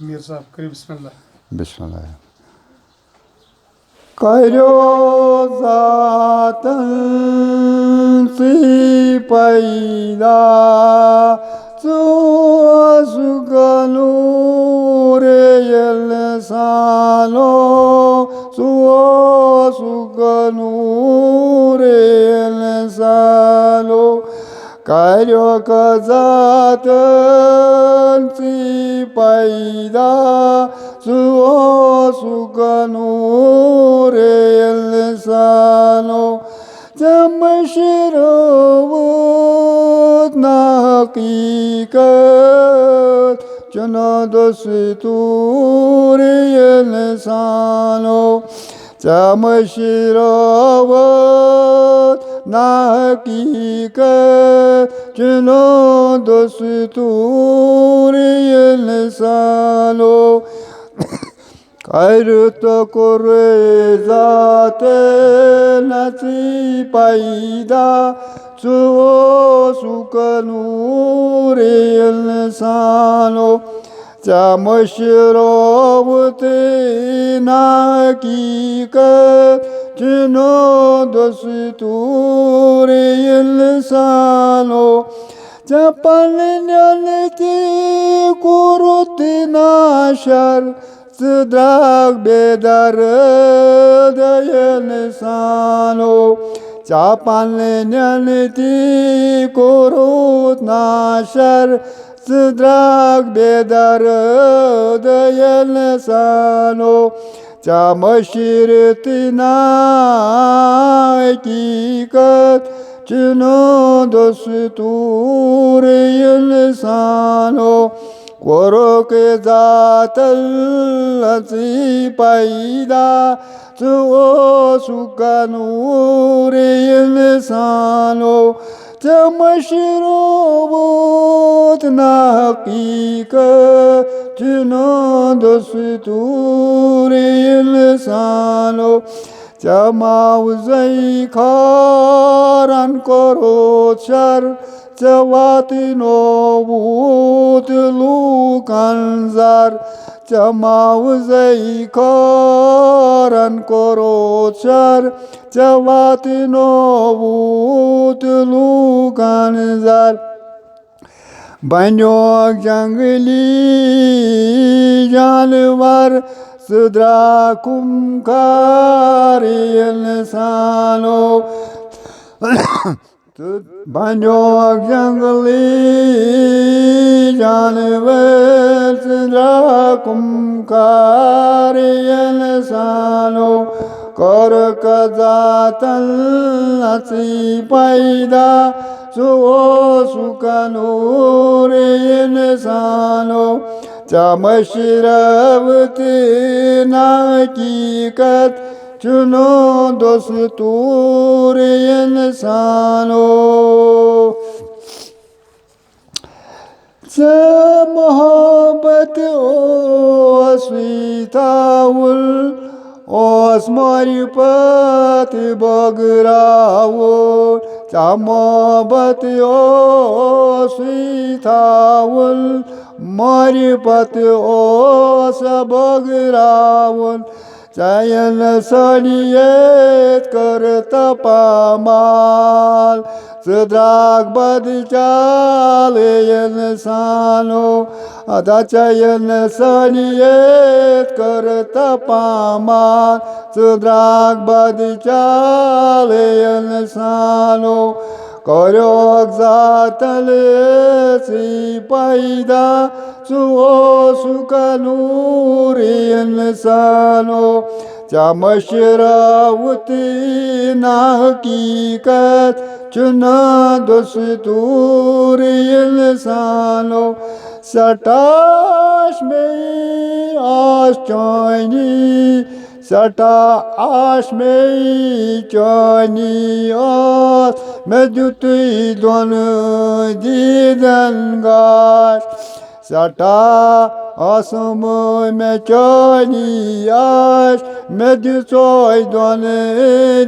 मीर साहब करिए बिस्मिल्लाह। बिस्मिल्लाह। करो जातन से पैदा सुगनु रे सालो सुगनु रे सालो करो कजातन से पैदा सुगनु रे सालो जमशरवत ना हकीकत जना दस्तूर सालो जमशरवत ना हकीकत जना दस्तूर सालो Kayrıt kore zate nasi payda suo sukanuri insano Jamashravate nakika jino dasturi insano Japanyaniti kuruti nashar Zdrag bedar dayan sano Chapanyaniti kurut nashar Zdrag bedar dayan sano Chamashirti nakikat Chino dasturi insano Koro ke zatal asi paida suo sukanuri insano Jamashirobut na haqiqat jino dasturi insano Jamawzai karan koro char Jawati novut lukanzar Jamawzai karan korochar Jawati novut lukanzar Banyok jangli janwar Sudra kumkari insano Banyok jangli janwar Sudra kumkari insano Kor kazatan asi paida Suo sukanuri insano Jamashravati nakikat Juno dasturi insano Mohabbat o aswitawul Osmaripat bagrawul Mohabbat o aswitawul Maripat o sabagrawul Jayan saliyet karta pamal Sedrag badchal insano Adachayan saliyet karta pamal Sedrag badchal insano Korok zatal si paida Suo sukanuri insano Jamashravati na haqiqat Chuna dasturi insano Satash mein ashchani Sata ash mein chani as Meduti don didan gash Sata asmoy me chani ash Medusoy don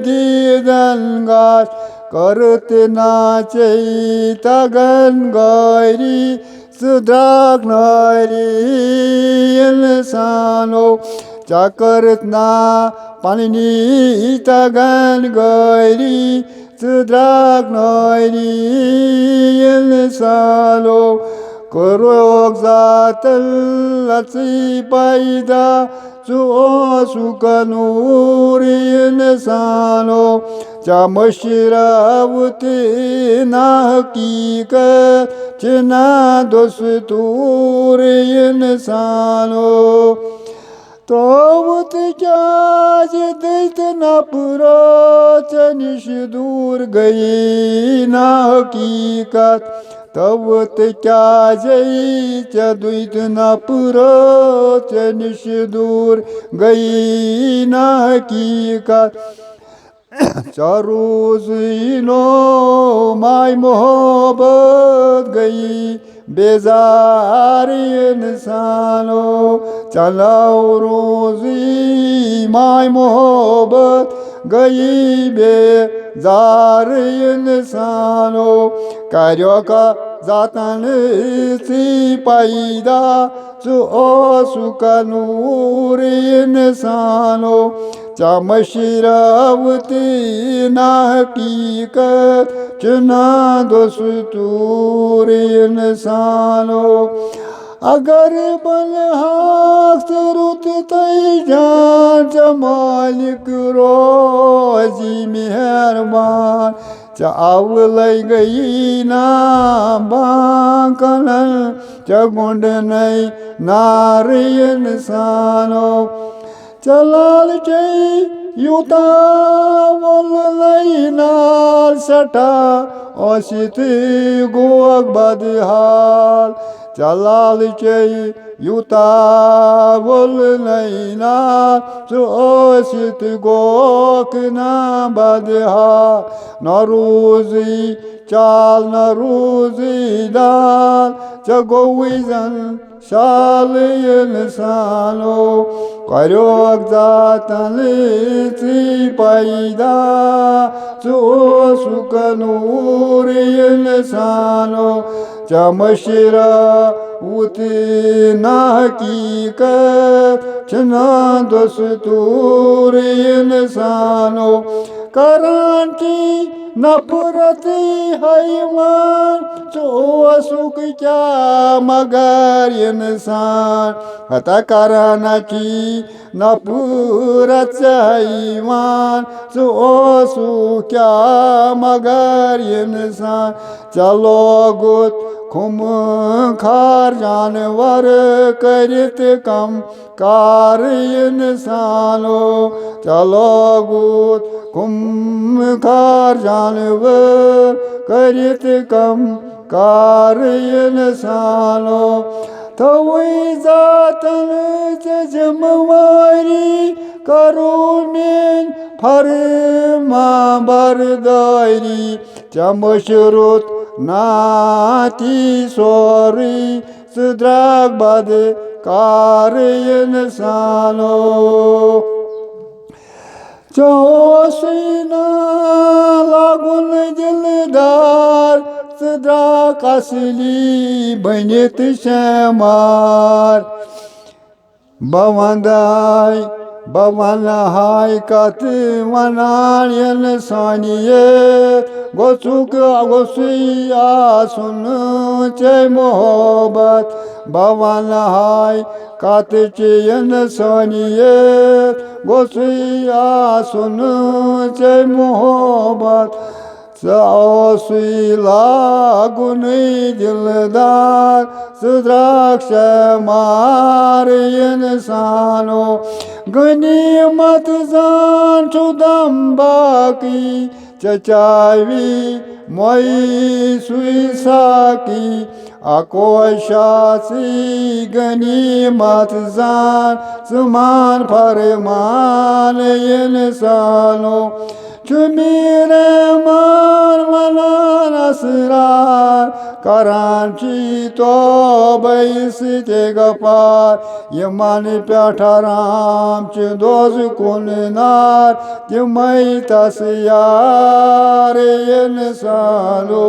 didan gash Karut nache tagan gairi Sudrag nairi इंसानो चा करत ना पानी तगन Gary द्राग Neri इंसानो करोग जातल लची पैदा सुकनूर इंसानो चा मशरावती ना हकीकत चना दोस्तूर इंसानो तोवत क्या जिद ना पूरा चनिश दूर गई ना हकीकत तवत क्या जई चदुत ना पूरा चनिश दूर गई ना हकीकत चारोज़िनो माय मोहब्बत गई बेजार इंसानो चलाओ रोज़ी माय मोहब्बत गई बेजार इंसानो कार्यों का जातन सी पैदा सुकनूर इंसानो चा मशरावती ना हकीकत चना दोस्तूर इंसानो अगर बल हाथ रुत तई जान चा मालिक रोजी मेहरबान चा आवल गई ना बांकन चा गुंड नई नार इंसानो चलाल चई युता वोल लैनाल सटा ओसित गोग बदहाल चलाल चई युता वोल लैनाल ओसित गोक ना बदहाल नरूजी चाल नरूजी दाल चगोविजन शाल इंसानो करोग जातन सी पैदा सुकनूर इंसानो चा मशरावती ना हकीकत चना दोस्तूर इंसानो करांची नफरती हैवान सुख क्या मगर इंसान हता करानाची नफरत हैवान सुख क्या मगर इंसान चलो गुत खुम खार जानवर करत कम कार इंसानो चलो गुत खुम खार जानवर करत कम कार इंसानो थवी जातन जिम्मेवारी करो में फरमा बरदारी चमशरुत नाती सोरी सुद्राग बद कार इंसानो चौसीना लागुन दिलदार सदा कसली बनित शमार बवंदाई बवन हाय कत वनान इंसानिये गोसुक गोसिया सुन चे मोहब्बत बवन हाय कत चे इंसानिये गोसिया सुन चे मोहब्बत सौसीला गुनी दिलदार सुद्राक्ष मार इंसानो गनीमत जान चुदम बाकी चचावी मोई सुई साकी आकोशासी गनीमत जान सुमान फरमान इंसानो चुमीरे मान मनान असरार करांची तो बैसी ते गपार यमान प्याठाराम च दोज कुलनार तिमई तस यार इंसानो